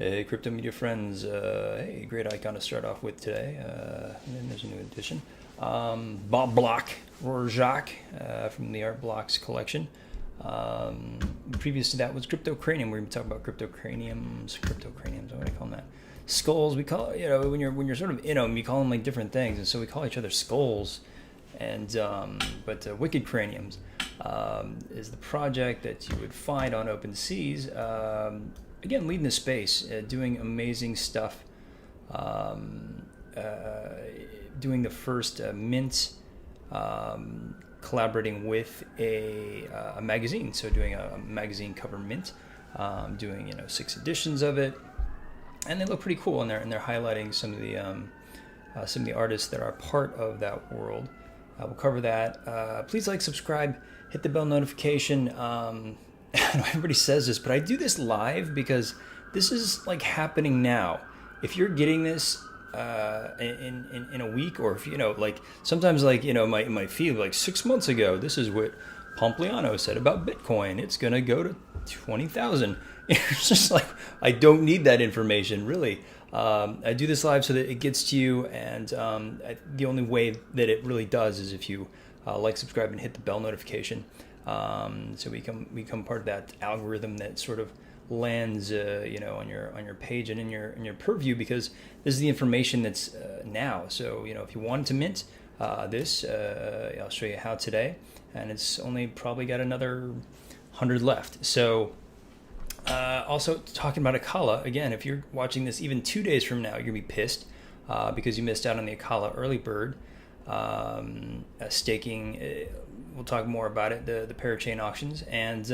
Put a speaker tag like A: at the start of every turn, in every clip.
A: Hey, crypto media friends. Hey, great icon to start off with today. And then there's a new addition. Bob Block, Rorschach from the Art Blocks collection. Previous to that was Crypto Cranium. We're going to talk about crypto craniums. What do I call them that? Skulls. We call, when you're sort of in them, you call them like different things, and so we call each other skulls. And but Wicked Craniums is the project that you would find on OpenSeas. Again, leading the space, doing amazing stuff, doing the first mint, collaborating with a magazine, so doing a magazine cover mint, doing 6 editions of it, and they look pretty cool, and they're highlighting some of the artists that are part of that world. We'll cover that. Please like, subscribe, hit the bell notification. I know everybody says this, but I do this live because this is like happening now. If you're getting this in a week, or if like sometimes it might feel like 6 months ago, this is what Pompliano said about Bitcoin. It's gonna go to 20,000. It's just like I don't need that information really. I do this live so that it gets to you, and the only way that it really does is if you like, subscribe, and hit the bell notification. So we become part of that algorithm that sort of lands, on your page and in your purview, because this is the information that's now. So if you wanted to mint this, I'll show you how today, and it's only probably got another 100 left. So also talking about ACALA again, if you're watching this even 2 days from now, you're gonna be pissed because you missed out on the ACALA early bird staking. We'll talk more about it, the parachain auctions, and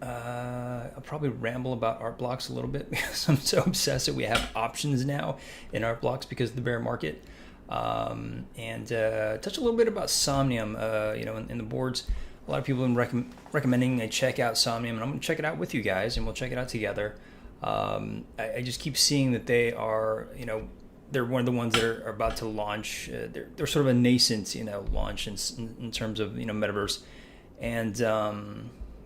A: I'll probably ramble about art blocks a little bit because I'm so obsessed that we have options now in art blocks because of the bear market, and touch a little bit about Somnium. In the boards, a lot of people have been recommending I check out Somnium, and I'm going to check it out with you guys, and we'll check it out together. I just keep seeing that they are, they're one of the ones that are about to launch. They're sort of a nascent, launch in terms of, metaverse, and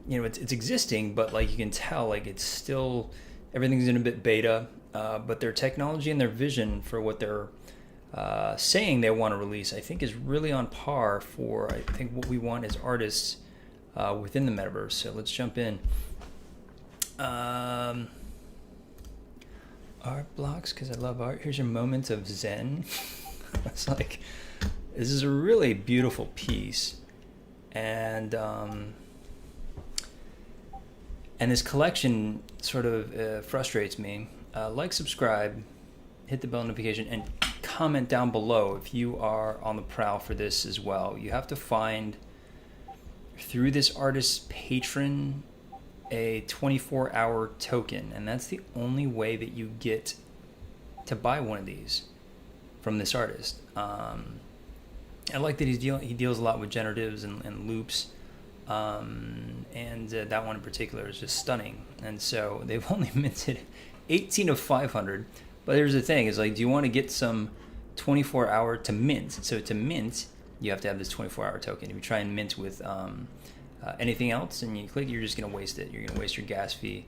A: it's existing, but like you can tell, like it's still, everything's in a bit beta. But their technology and their vision for what they're saying they want to release, I think, is really on par for I think what we want as artists within the metaverse. So let's jump in. Art blocks, because I love art. Here's your moment of zen. It's like, this is a really beautiful piece, and this collection sort of frustrates me. Like, subscribe, hit the bell notification, and comment down below if you are on the prowl for this as well. You have to find, through this artist's patron, a 24-hour token, and that's the only way that you get to buy one of these from this artist. I like that he deals a lot with generatives and loops, and that one in particular is just stunning. And so they've only minted 18 of 500, but here's the thing, is like, do you want to get some 24-hour to mint? So to mint, you have to have this 24-hour token. If you try and mint with anything else and you click, you're just going to waste it. You're going to waste your gas fee,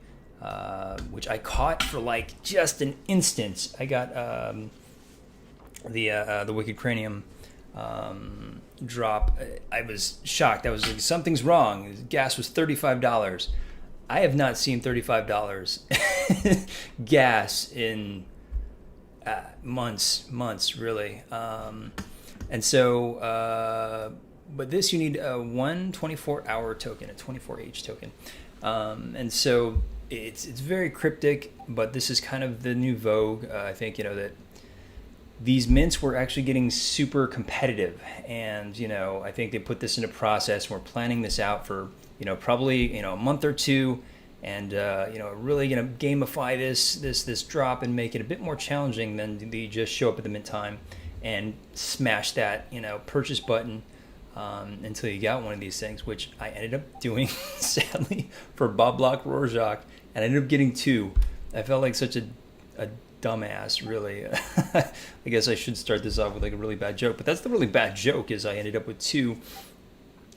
A: which I caught for like just an instant. I got the Wicked Cranium drop. I was shocked. I was like, something's wrong. Gas was $35. I have not seen $35 gas in months really. And so but this, you need one 24-hour token, a 24H token. And so it's very cryptic, but this is kind of the new vogue. I think, that these mints were actually getting super competitive. And, I think they put this into process. We're planning this out for, probably, a month or two. And, really going to gamify this drop and make it a bit more challenging than the just show up at the mint time and smash that, purchase button. Until you got one of these things, which I ended up doing, sadly, for Bob Block Rorschach, and I ended up getting 2. I felt like such a dumbass, really. I guess I should start this off with like a really bad joke, but that's the really bad joke, is I ended up with 2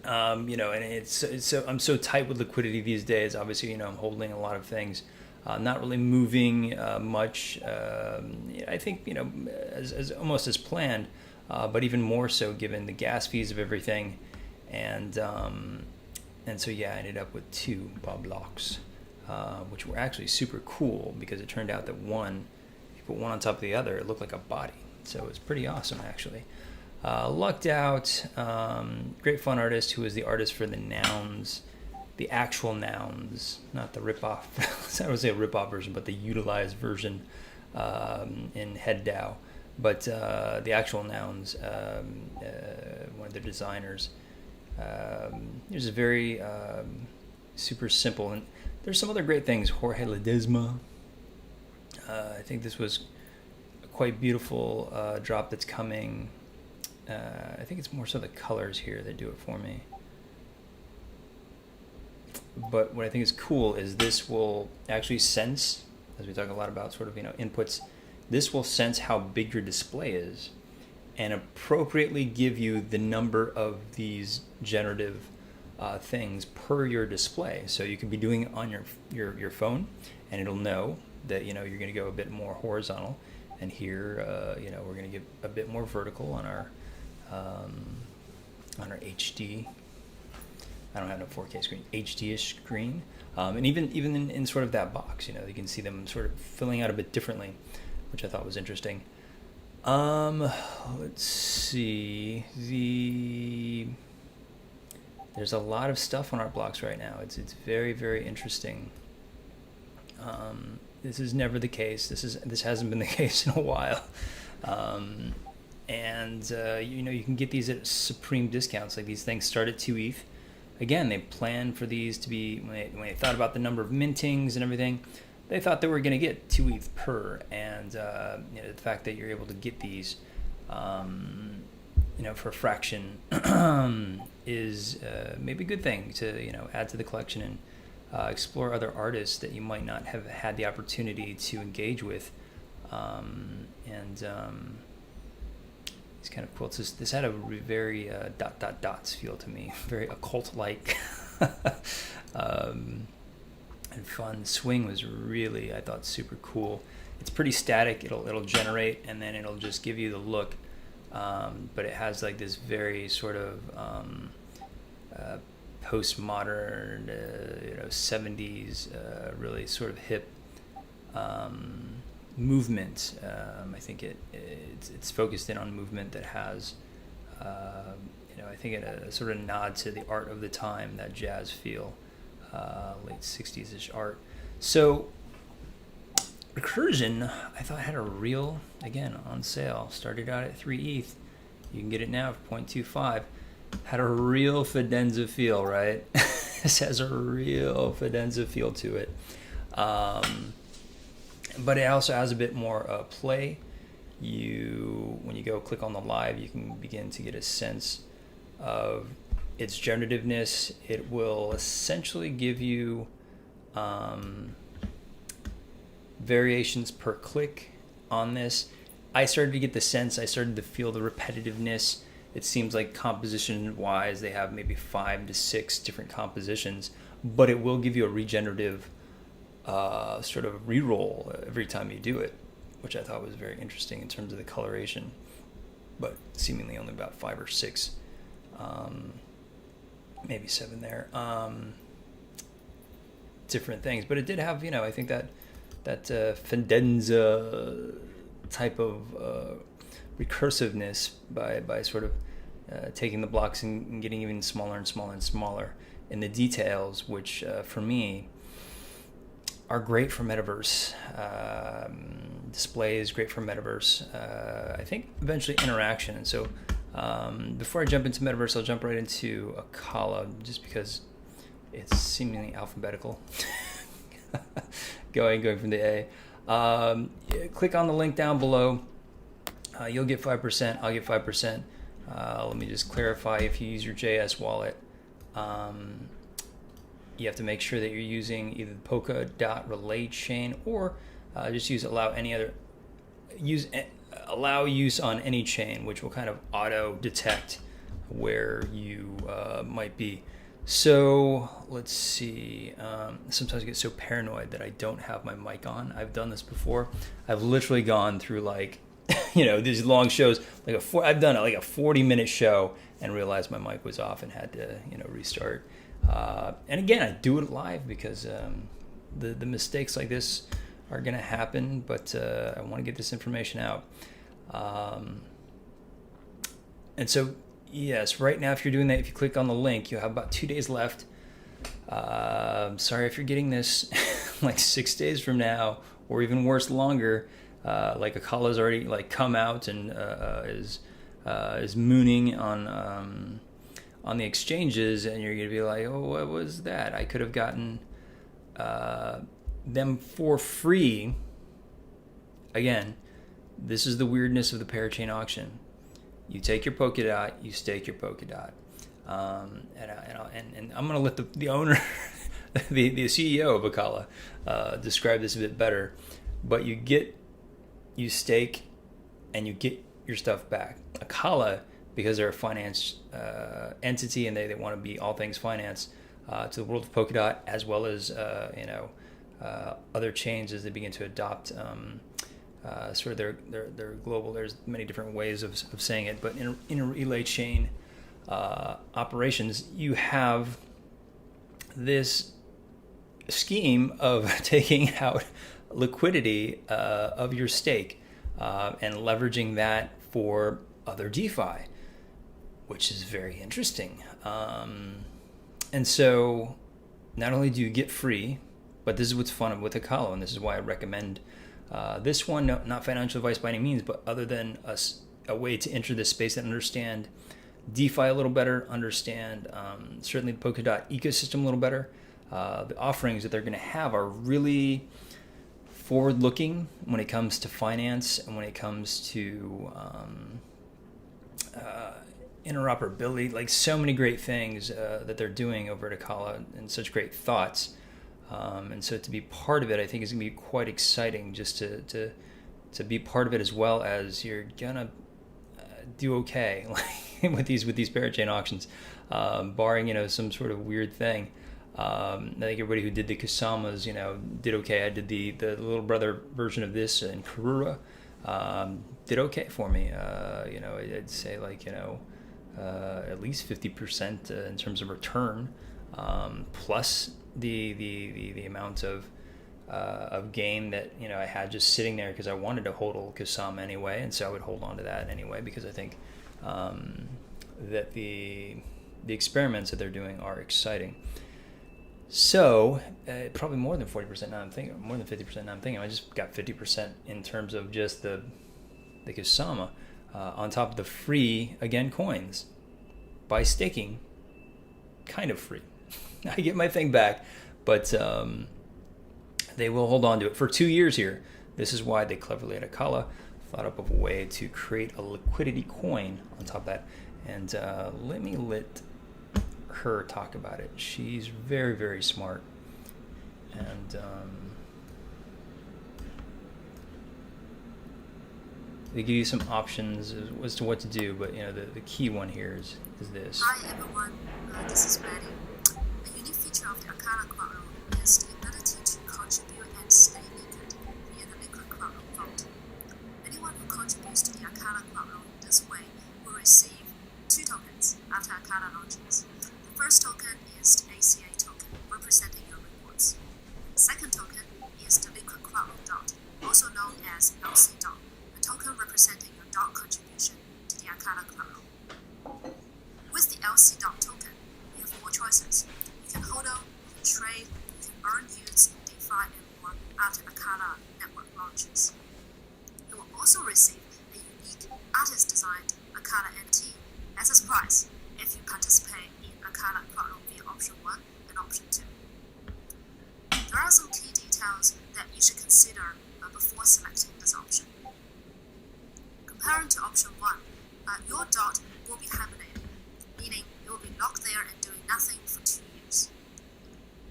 A: And it's so I'm so tight with liquidity these days. Obviously, I'm holding a lot of things. not really moving much. I think, as almost as planned, but even more so given the gas fees of everything. And so, yeah, I ended up with 2 bob blocks, which were actually super cool because it turned out that one, if you put one on top of the other, it looked like a body. So it was pretty awesome, actually. Lucked out. Great fun artist who was the artist for the nouns, the actual nouns, not the rip-off. I would say a rip-off version, but the utilized version in HeadDAO. But the actual nouns, one of the designers. It was very super simple, and there's some other great things. Jorge Ledesma. I think this was a quite beautiful drop that's coming. I think it's more so the colors here that do it for me. But what I think is cool is this will actually sense, as we talk a lot about sort of inputs, this will sense how big your display is and appropriately give you the number of these generative things per your display. So you could be doing it on your phone, and it'll know that you're going to go a bit more horizontal, and here we're going to get a bit more vertical on our HD. I don't have no 4K screen, HD-ish screen, and even in sort of that box, you can see them sort of filling out a bit differently, which I thought was interesting. Let's see. There's a lot of stuff on our blocks right now. It's very, very interesting. This is never the case. This hasn't been the case in a while. And you can get these at supreme discounts. Like, these things start at 2 ETH. Again, they planned for these to be, when they thought about the number of mintings and everything, they thought they were going to get 2 ETH per. And the fact that you're able to get these for a fraction is maybe a good thing to add to the collection and explore other artists that you might not have had the opportunity to engage with. It's kind of cool. This had a very dots feel to me, very occult-like and fun. Swing was really, I thought, super cool. It's pretty static. It'll generate, and then it'll just give you the look. But it has like this very sort of postmodern, 70s, really sort of hip movement. I think it's focused in on movement that has, I think a sort of nod to the art of the time, that jazz feel, late 60s-ish art. So Recursion, I thought, had a real, again, on sale. Started out at 3 ETH. You can get it now for 0.25. Had a real Fidenza feel, right? This has a real Fidenza feel to it. But it also has a bit more play. When you go click on the live, you can begin to get a sense of its generativeness. It will essentially give you variations per click on this. I started to get the sense, I started to feel the repetitiveness. It seems like composition-wise, they have maybe 5 to 6 different compositions, but it will give you a regenerative sort of re-roll every time you do it, which I thought was very interesting in terms of the coloration, but seemingly only about 5 or 6, maybe 7 there, different things. But it did have, I think that Fidenza type of recursiveness by sort of taking the blocks and getting even smaller and smaller and smaller in the details, which for me are great for metaverse. Display is great for metaverse. I think eventually interaction. And so before I jump into metaverse, I'll jump right into ACALA, just because it's seemingly alphabetical. going from the A. Click on the link down below. You'll get 5%. I'll get 5%. Let me just clarify. If you use your JS wallet, you have to make sure that you're using either the Polkadot relay chain or just allow use on any chain, which will kind of auto detect where you might be. So let's see. Sometimes I get so paranoid that I don't have my mic on. I've done this before. I've literally gone through like, these long shows. I've done like a 40-minute show and realized my mic was off and had to, restart. And again, I do it live because the mistakes like this are going to happen. But I want to get this information out. And so. Yes, right now, if you're doing that, if you click on the link, you have about 2 days left. Sorry if you're getting this like 6 days from now, or even worse, longer. Like ACALA's already like come out and is mooning on the exchanges, and you're gonna be like, oh, what was that? I could have gotten them for free. Again, this is the weirdness of the parachain auction. You take your Polkadot, you stake your Polkadot, and I'm going to let the owner, the CEO of ACALA, describe this a bit better. But you stake, and you get your stuff back. ACALA, because they're a finance entity and they want to be all things finance to the world of Polkadot, as well as other chains as they begin to adopt. Sort of their global. There's many different ways of saying it, but in a relay chain operations, you have this scheme of taking out liquidity of your stake and leveraging that for other DeFi, which is very interesting. And so, not only do you get free, but this is what's fun with ACALA, and this is why I recommend. This one, no, not financial advice by any means, but other than a way to enter this space and understand DeFi a little better, understand certainly the Polkadot ecosystem a little better. The offerings that they're going to have are really forward-looking when it comes to finance and when it comes to interoperability. Like so many great things that they're doing over at ACALA and such great thoughts. And so to be part of it, I think is going to be quite exciting. Just to be part of it, as well as you're gonna do okay with these parachain auctions, barring some sort of weird thing. I think everybody who did the Kusamas, did okay. I did the little brother version of this in Karura, did okay for me. I'd say at least 50% in terms of return, plus the amount of gain that I had just sitting there because I wanted to hold Kusama anyway, and so I would hold on to that anyway because I think that the experiments that they're doing are exciting. So probably more than 40% now. I'm thinking more than 50% now. I'm thinking I just got 50% in terms of just the Kusama on top of the free coins by staking, kind of free. I get my thing back, but they will hold on to it for 2 years here. This is why they cleverly at ACALA thought up of a way to create a liquidity coin on top of that. And let her talk about it. She's very, very smart. And they give you some options as to what to do, but the key one here is this.
B: Hi everyone, this is Betty. A unique feature of the ACALA Crowdloan is the ability to contribute and stay liquid via the liquid Crowdloan vault. Anyone who contributes to the ACALA Crowdloan this way will receive 2 tokens after ACALA launches. The first token is the ACA token, representing your rewards. The second token is the liquid Crowdloan dot, also known as LC dot, a token representing your dot contribution to the ACALA Crowdloan. With the LC dot token, you have more choices. You can hold on, you can trade, you can earn yields in DeFi and more after ACALA network launches. You will also receive a unique artist-designed ACALA NFT as a surprise if you participate in ACALA Crowdloan via option 1 and option 2. There are some key details that you should consider before selecting this option. Comparing to option 1, your dot will be hibernating, meaning it will be locked there and doing nothing for 2 years.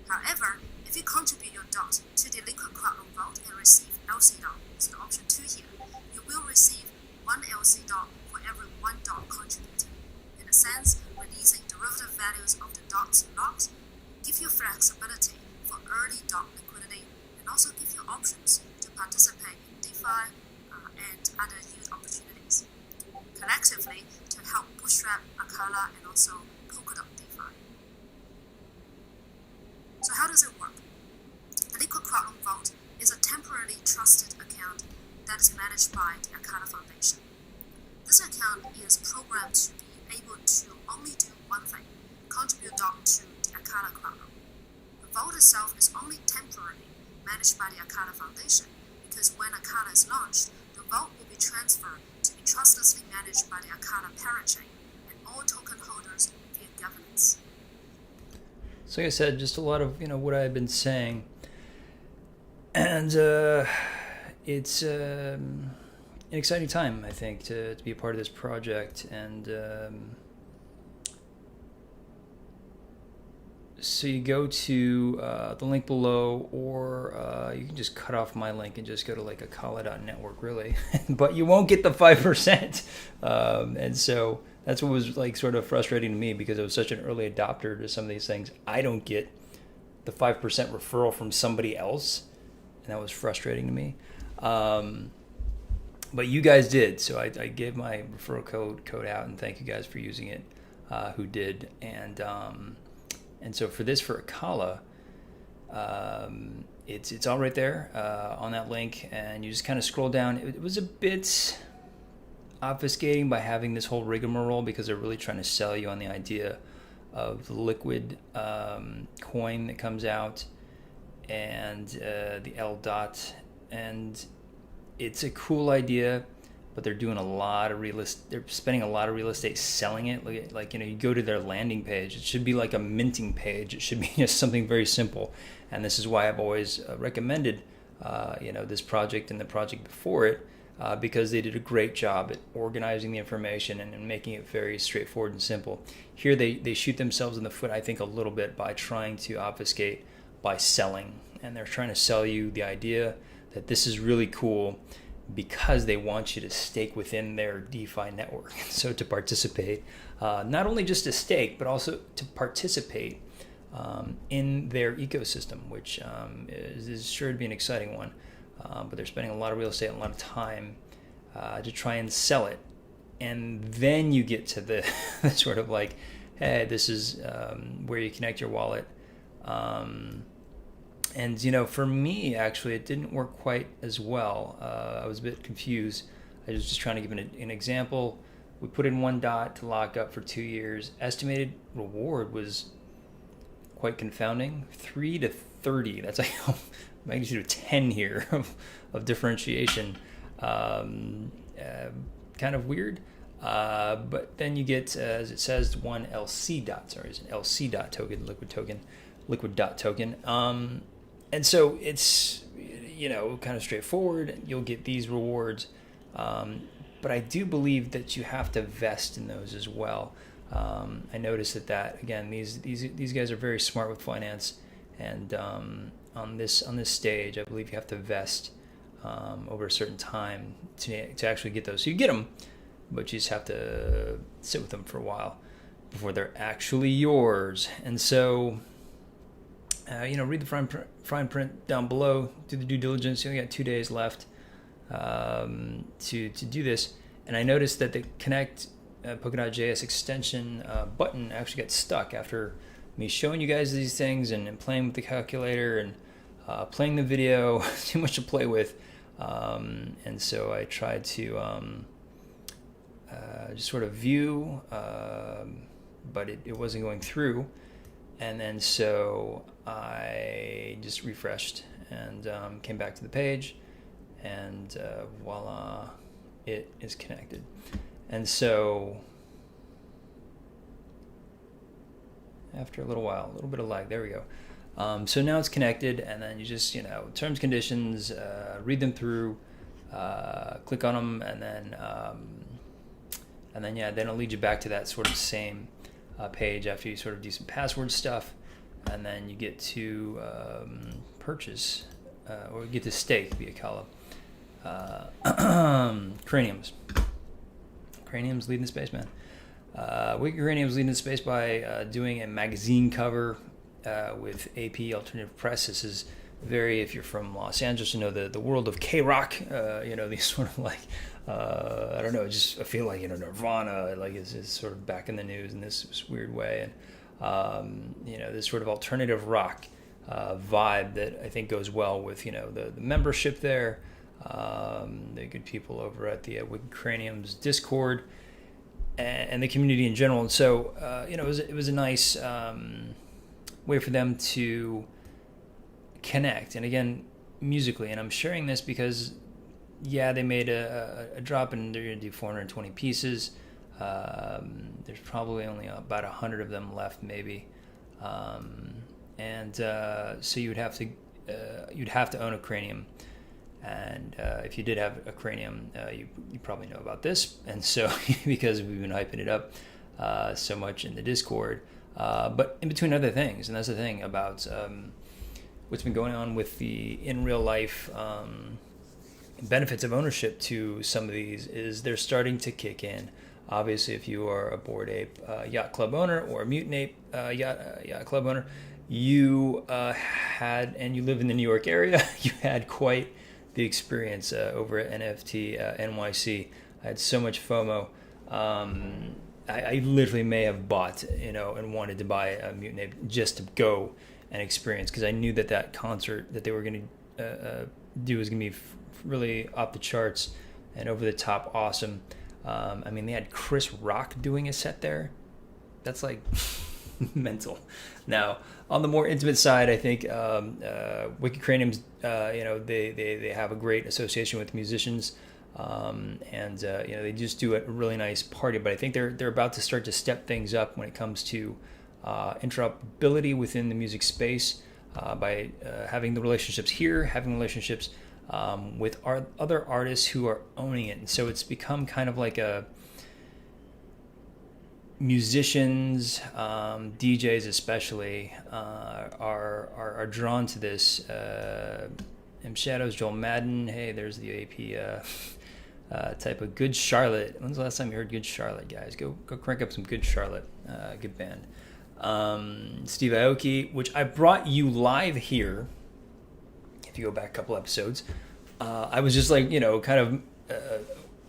B: However, if you contribute your dot to the liquid Crowdloan vault and receive LC dot, so option 2 here, you will receive 1 LC dot for every 1 dot contributed. In a sense, releasing derivative values of the dots you lock also give you options to participate in DeFi and other yield opportunities, collectively to help bootstrap ACALA and also Polkadot DeFi. So how does it work? The Liquid Crowdloan Vault is a temporarily trusted account that is managed by the ACALA Foundation. This account is programmed to be able to only do one thing: contribute DOT to the ACALA Crowdloan. The vault itself is only temporarily managed by the ACALA Foundation because when ACALA is launched, the vault will be transferred to be trustlessly managed by the ACALA parachain and all token holders via governance.
A: So like I said, just a lot of what I've been saying, and it's an exciting time, I think, to be a part of this project. And so you go to the link below, or you can just cut off my link and just go to like ACALA.network, really. But you won't get the 5%. And so that's what was like sort of frustrating to me, because I was such an early adopter to some of these things. I don't get the 5% referral from somebody else, and that was frustrating to me. But you guys did, so I gave my referral code out, and thank you guys for using it, who did. And so for ACALA, it's all right there on that link, and you just kind of scroll down. It was a bit obfuscating by having this whole rigmarole, because they're really trying to sell you on the idea of the liquid coin that comes out, and the LDOT, and it's a cool idea, but they're doing a lot of they're spending a lot of real estate selling it. Like you go to their landing page, it should be like a minting page. It should be just something very simple. And this is why I've always recommended this project and the project before it, because they did a great job at organizing the information and making it very straightforward and simple. Here they shoot themselves in the foot, I think, a little bit by trying to obfuscate by selling. And they're trying to sell you the idea that this is really cool because they want you to stake within their DeFi network. So to participate, not only just to stake, but also to participate in their ecosystem, which is sure to be an exciting one. But they're spending a lot of real estate and a lot of time to try and sell it. And then you get to the sort of like, hey, this is where you connect your wallet. And for me, actually, it didn't work quite as well. I was a bit confused. I was just trying to give an example. We put in one DOT to lock up for 2 years. Estimated reward was quite confounding, 3 to 30. That's like magnitude of 10 here of differentiation. Kind of weird. But then you get, as it says, one LC DOT. Sorry, it's an LC DOT token, liquid DOT token. And so it's, kind of straightforward. You'll get these rewards. But I do believe that you have to vest in those as well. I noticed that again, these guys are very smart with finance. And on this stage, I believe you have to vest over a certain time to actually get those. So you get them, but you just have to sit with them for a while before they're actually yours. And so... read the fine print down below, do the due diligence. You only got 2 days left to do this. And I noticed that the Connect Polkadot.js extension button actually got stuck after me showing you guys these things and playing with the calculator and playing the video. Too much to play with. And so I tried to just sort of view, but it wasn't going through. And then so I just refreshed and came back to the page, and voila, it is connected. And so after a little while, a little bit of lag, there we go. So now it's connected, and then you just, terms, conditions, read them through, click on them, and then then it'll lead you back to that sort of same page after you sort of do some password stuff, and then you get to purchase or get to stake via ACALA. Craniums leading the space, man. Craniums leading the space by doing a magazine cover with AP Alternative Press. This is very, if you're from Los Angeles, you know, the world of K-rock, these sort of like, I don't know, just I feel like, Nirvana, like is sort of back in the news in this weird way. And, this sort of alternative rock vibe that I think goes well with, the membership there, the good people over at the Wicked Craniums Discord, and the community in general. And so, it was a nice way for them to connect. And again, musically, and I'm sharing this because, they made a drop and they're going to do 420 pieces. There's probably only about 100 of them left, maybe. So you'd have to own a cranium. And if you did have a cranium, you probably know about this. And so, because we've been hyping it up so much in the Discord, but in between other things, and that's the thing about what's been going on with the in real life benefits of ownership to some of these is they're starting to kick in. Obviously, if you are a Bored Ape Yacht Club owner or a Mutant Ape Yacht Club owner, you had, and you live in the New York area, you had quite the experience over at NFT NYC. I had so much FOMO. I literally may have bought, and wanted to buy a Mutant Ape just to go and experience, because I knew that concert that they were going to do was going to be really off the charts and over the top awesome. They had Chris Rock doing a set there. That's like mental. Now, on the more intimate side, I think Wicked Craniums, they have a great association with musicians, they just do a really nice party. But I think they're about to start to step things up when it comes to interoperability within the music space by having the relationships here, having relationships with other artists who are owning it. And so it's become kind of like a musicians, DJs especially, are drawn to this. M Shadows, Joel Madden. Hey, there's the AP type of Good Charlotte. When's the last time you heard Good Charlotte, guys? Go crank up some Good Charlotte. Good band. Steve Aoki, which I brought you live here. If you go back a couple episodes, I was just like, kind of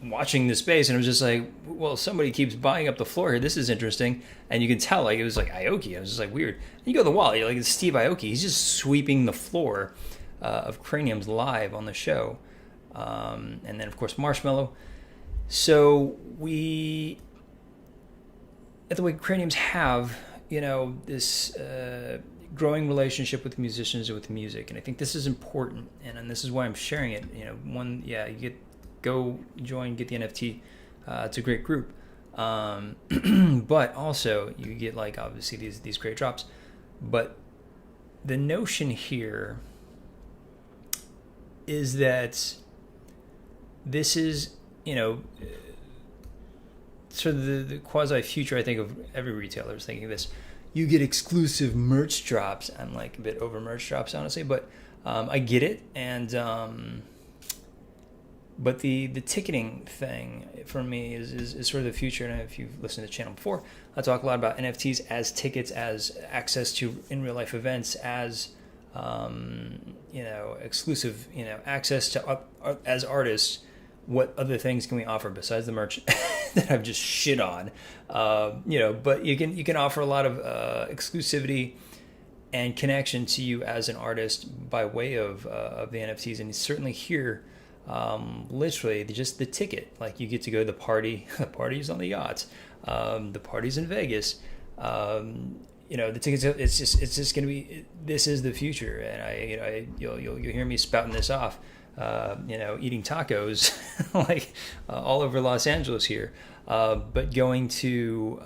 A: watching the space, and it was just like, well, somebody keeps buying up the floor here. This is interesting. And you can tell, like, it was like Aoki. I was just like, weird. And you go to the wall, you're like, it's Steve Aoki. He's just sweeping the floor of Craniums live on the show. And then, of course, Marshmallow. So we, at the way Craniums have, this growing relationship with musicians and with music. And I think this is important. And this is why I'm sharing it. Go join, get the NFT. It's a great group. But also you get, like, obviously these great drops. But the notion here is that this is, sort of the quasi-future, I think, of every retailer is thinking this. You get exclusive merch drops. I'm like a bit over merch drops, honestly, but I get it. And but the ticketing thing for me is sort of the future. And if you've listened to the channel before, I talk a lot about NFTs as tickets, as access to in real life events, as exclusive, access to as artists. What other things can we offer besides the merch that I've just shit on? But you can offer a lot of exclusivity and connection to you as an artist by way of the NFTs. And certainly here, literally just the ticket. Like, you get to go to the party. The party's on the yacht. The party's in Vegas. The tickets. It's just going to be. This is the future, and you'll hear me spouting this off. Eating tacos like all over Los Angeles here, but going to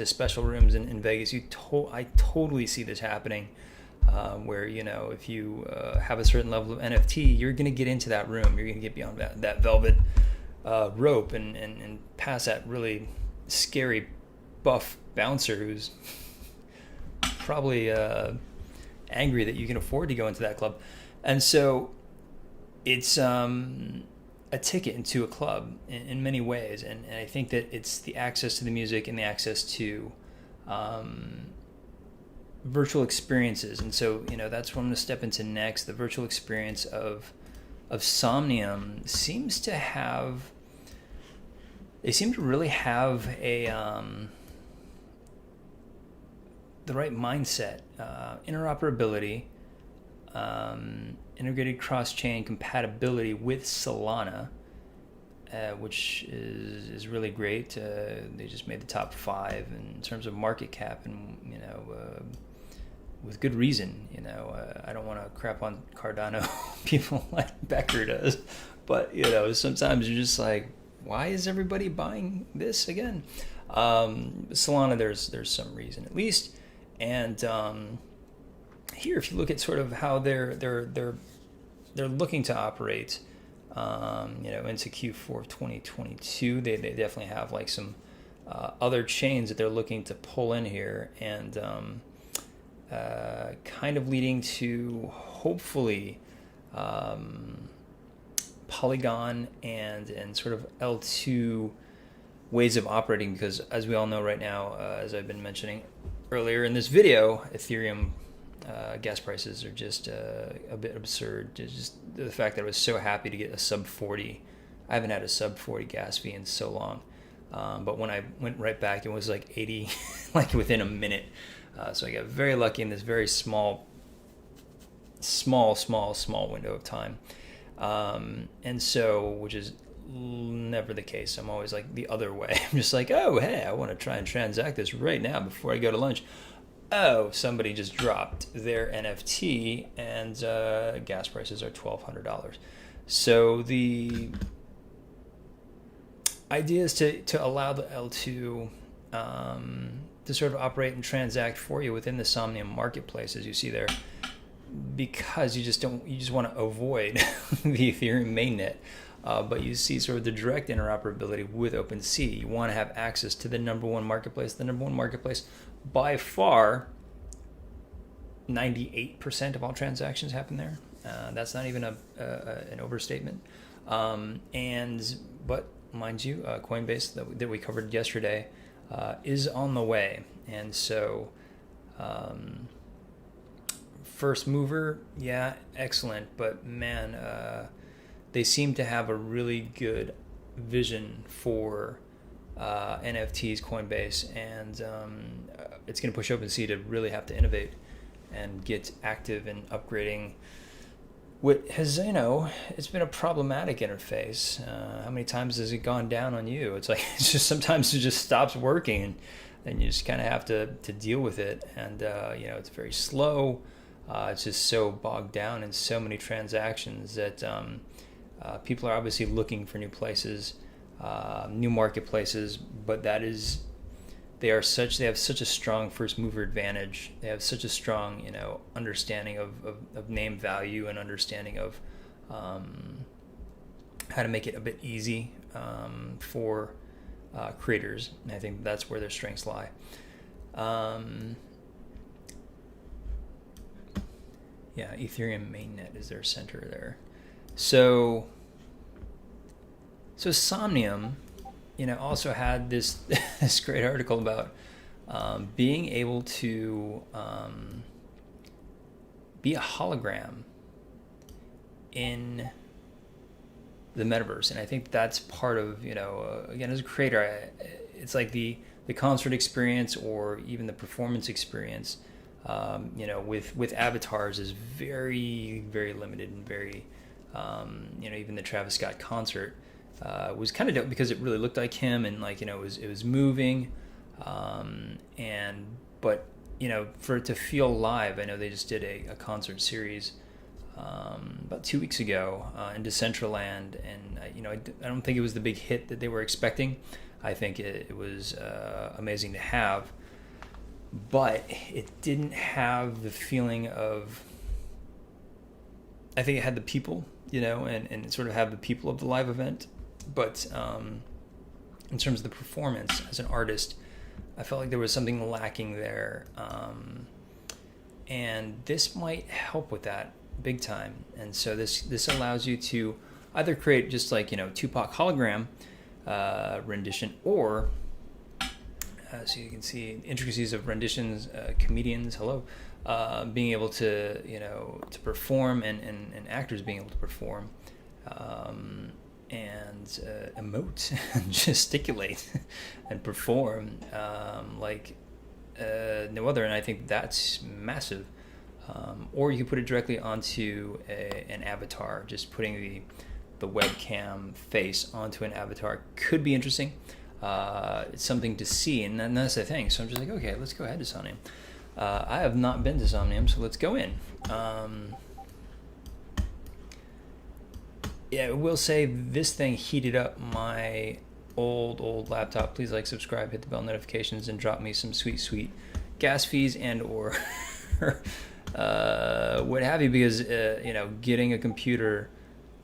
A: special rooms in Vegas. I totally see this happening, where if you have a certain level of NFT, you're going to get into that room. You're going to get beyond that velvet rope and past that really scary buff bouncer who's probably angry that you can afford to go into that club. And so it's a ticket into a club in many ways. And I think that it's the access to the music and the access to virtual experiences. And so, that's what I'm going to step into next. The virtual experience of Somnium seems to have, they seem to really have a the right mindset, interoperability, integrated cross-chain compatibility with Solana, which is really great. They just made the top 5 in terms of market cap, and with good reason. I don't want to crap on Cardano people like Becker does, but sometimes you're just like, why is everybody buying this again? Solana, there's some reason at least, and here, if you look at sort of how they're looking to operate, into Q4 of 2022, they definitely have like some other chains that they're looking to pull in here, and kind of leading to hopefully Polygon and sort of L2 ways of operating, because as we all know right now, as I've been mentioning earlier in this video, Ethereum gas prices are just a bit absurd. Just the fact that I was so happy to get a sub 40. I haven't had a sub 40 gas fee in so long. But when I went right back, it was like 80, like within a minute. So I got very lucky in this very small window of time. And so, which is never the case. I'm always like the other way. I'm just like, oh, hey, I want to try and transact this right now before I go to lunch. Oh, somebody just dropped their NFT, and gas prices are $1,200. So the idea is to allow the L2 to sort of operate and transact for you within the Somnium marketplace, as you see there, because you just want to avoid the Ethereum mainnet. But you see sort of the direct interoperability with OpenSea. You want to have access to the number one marketplace. The number one marketplace, by far, 98% of all transactions happen there. That's not even an overstatement. But mind you, Coinbase that we covered yesterday is on the way. And so first mover, yeah, excellent. But man, they seem to have a really good vision for NFTs, Coinbase, and it's going to push OpenSea to really have to innovate and get active in upgrading what has, it's been a problematic interface. How many times has it gone down on you? It's like, it's just sometimes it just stops working, and you just kind of have to deal with it. And, it's very slow. It's just so bogged down in so many transactions that people are obviously looking for new places, new marketplaces, but they have such a strong first mover advantage. They have such a strong, understanding of name value, and understanding of how to make it a bit easy for creators. And I think that's where their strengths lie. Ethereum mainnet is their center there. So Somnium, also had this this great article about being able to be a hologram in the metaverse, and I think that's part of again, as a creator, it's like the concert experience, or even the performance experience. With avatars is very, very limited, and very even the Travis Scott concert was kind of dope because it really looked like him, and it was moving, but for it to feel live, I know they just did a concert series about 2 weeks ago in Decentraland, and I don't think it was the big hit that they were expecting. I think it was amazing to have, but it didn't have the feeling of, I think it had the people, and sort of have the people of the live event. But in terms of the performance as an artist, I felt like there was something lacking there. And this might help with that big time. And so this allows you to either create just like, Tupac hologram rendition, or So you can see intricacies of renditions, comedians, hello, being able to, to perform, and actors being able to perform, and emote, and gesticulate, and perform like no other. And I think that's massive. Or you can put it directly onto an avatar. Just putting the webcam face onto an avatar could be interesting. It's something to see, and that's the thing. So I'm just like, okay, let's go ahead to Somnium. I have not been to Somnium, so let's go in. Yeah, I will say this thing heated up my old laptop. Please like, subscribe, hit the bell notifications, and drop me some sweet gas fees and or what have you, because getting a computer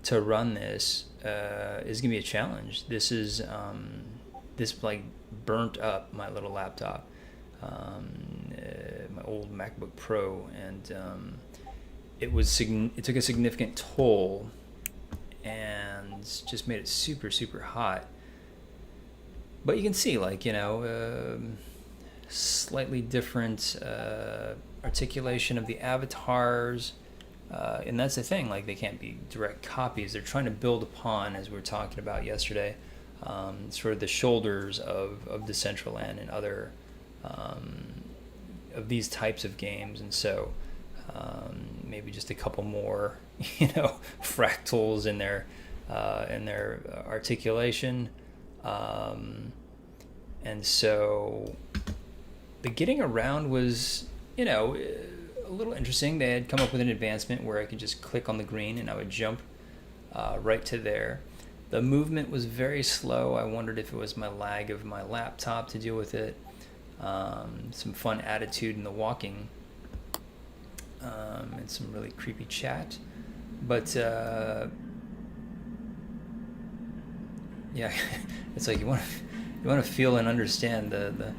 A: to run this is gonna be a challenge. This is this like burnt up my little laptop, my old MacBook Pro, and it took a significant toll and just made it super hot. But you can see, like, slightly different articulation of the avatars, and that's the thing, like, they can't be direct copies. They're trying to build upon, as we were talking about yesterday, sort of the shoulders of Decentraland and other of these types of games. And so maybe just a couple more fractals in their articulation, and so the getting around was a little interesting. They had come up with an advancement where I could just click on the green and I would jump right to there. The movement was very slow. I wondered if it was my lag of my laptop to deal with it. Some fun attitude in the walking, and some really creepy chat. But yeah, it's like you want to feel and understand the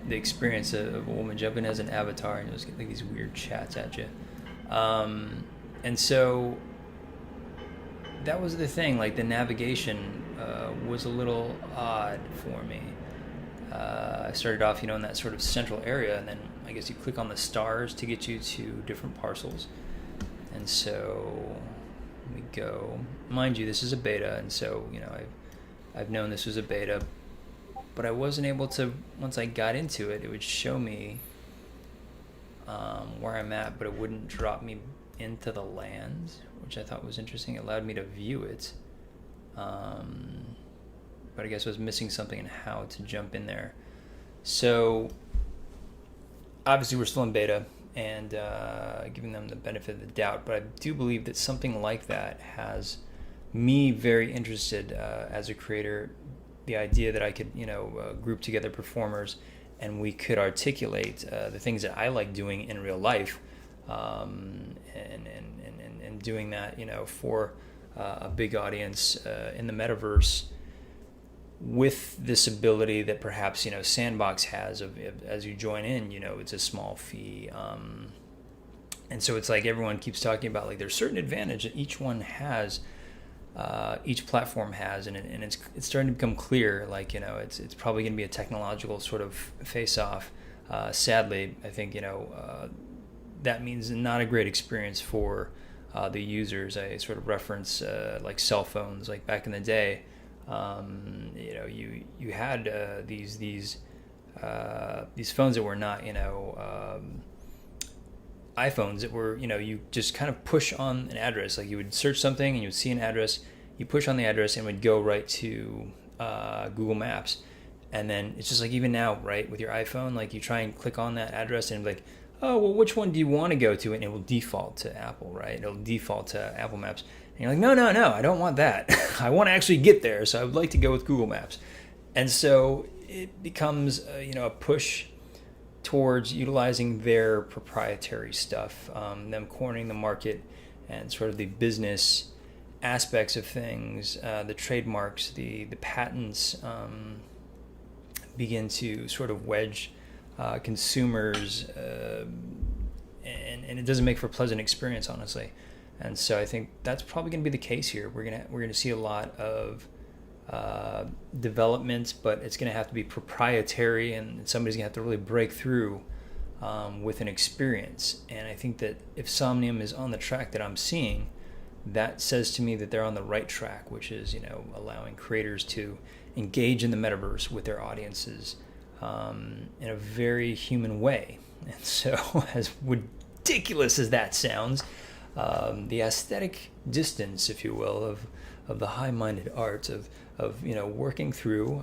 A: experience of a woman jumping as an avatar and just get like these weird chats at you. And so that was the thing. Like, the navigation was a little odd for me. I started off, in that sort of central area, and then I guess you click on the stars to get you to different parcels. And so we go. Mind you, this is a beta, and so I've known this was a beta, but I wasn't able to. Once I got into it, it would show me where I'm at, but it wouldn't drop me into the land, which I thought was interesting. It allowed me to view it, but I guess I was missing something in how to jump in there. So obviously we're still in beta and giving them the benefit of the doubt, but I do believe that something like that has me very interested as a creator. The idea that I could group together performers and we could articulate the things that I like doing in real life, and doing that for a big audience in the metaverse, with this ability that perhaps Sandbox has of as you join in, it's a small fee, and so it's like everyone keeps talking about, like, there's certain advantage that each one has, each platform has, and it's starting to become clear, like, it's probably going to be a technological sort of face-off. Sadly, I think that means not a great experience for the users. I sort of reference like cell phones, like back in the day. You had these phones that were not iPhones, that were you just kind of push on an address. Like, you would search something and you would see an address, you push on the address and it would go right to Google Maps. And then it's just like, even now, right, with your iPhone, like, you try and click on that address and like, oh, well, which one do you want to go to? And it will default to Apple, right? It'll default to Apple Maps. And you're like, no, I don't want that. I want to actually get there, so I would like to go with Google Maps. And so it becomes, a push towards utilizing their proprietary stuff, them cornering the market and sort of the business aspects of things, the trademarks, the patents begin to sort of wedge consumers, and it doesn't make for a pleasant experience, honestly. And so I think that's probably going to be the case here. We're gonna see a lot of development, but it's going to have to be proprietary, and somebody's going to have to really break through with an experience. And I think that if Somnium is on the track that I'm seeing, that says to me that they're on the right track, which is, allowing creators to engage in the metaverse with their audiences in a very human way. And so, as ridiculous as that sounds, the aesthetic distance, if you will, of the high-minded art of working through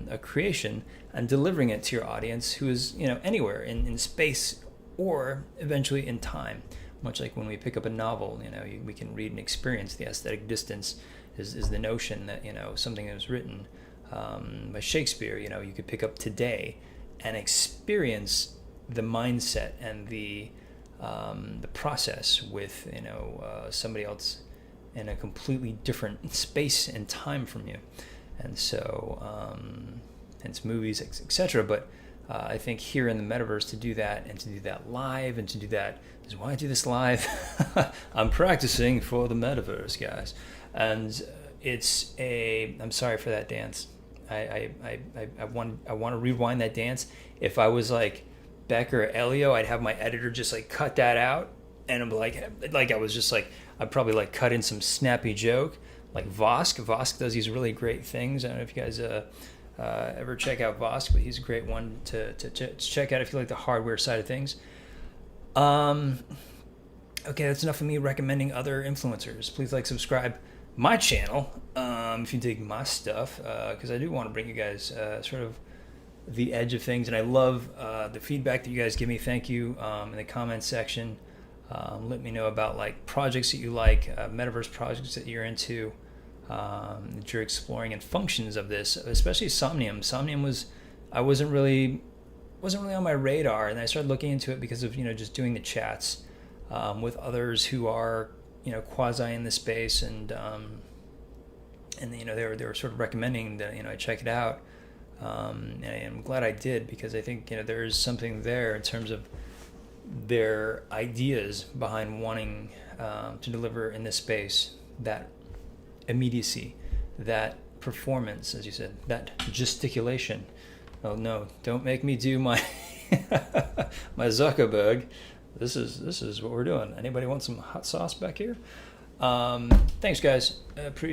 A: a creation and delivering it to your audience who is anywhere in space or eventually in time. Much like when we pick up a novel, we can read and experience. The aesthetic distance is the notion that something that was written by Shakespeare, you could pick up today and experience the mindset and the process with somebody else in a completely different space and time from you. And so hence movies, etc. But I think here in the metaverse, to do that, and to do that live, and to do that, this is why I do this live. I'm practicing for the metaverse, guys. And I'm sorry for that dance. I want to rewind that dance. If I was like Beck or Elio, I'd have my editor just like cut that out, and I'm like I was just like, I'd probably like cut in some snappy joke, like Vosk does these really great things. I don't know if you guys ever check out Vosk, but he's a great one to check out if you like the hardware side of things. Okay, that's enough of me recommending other influencers. Please subscribe my channel if you dig my stuff, because I do want to bring you guys sort of the edge of things, and I love the feedback that you guys give me. Thank you in the comment section. Let me know about projects that you like, metaverse projects that you're into, that you're exploring, and functions of this, especially Somnium. Somnium wasn't really on my radar, and I started looking into it because of just doing the chats with others who are quasi in the space, and they were sort of recommending that I check it out, and I'm glad I did, because I think there is something there in terms of their ideas behind wanting to deliver in this space that immediacy, that performance, as you said, that gesticulation. Oh no, don't make me do my my Zuckerberg. This is what we're doing. Anybody want some hot sauce back here? Thanks, guys. Appreciate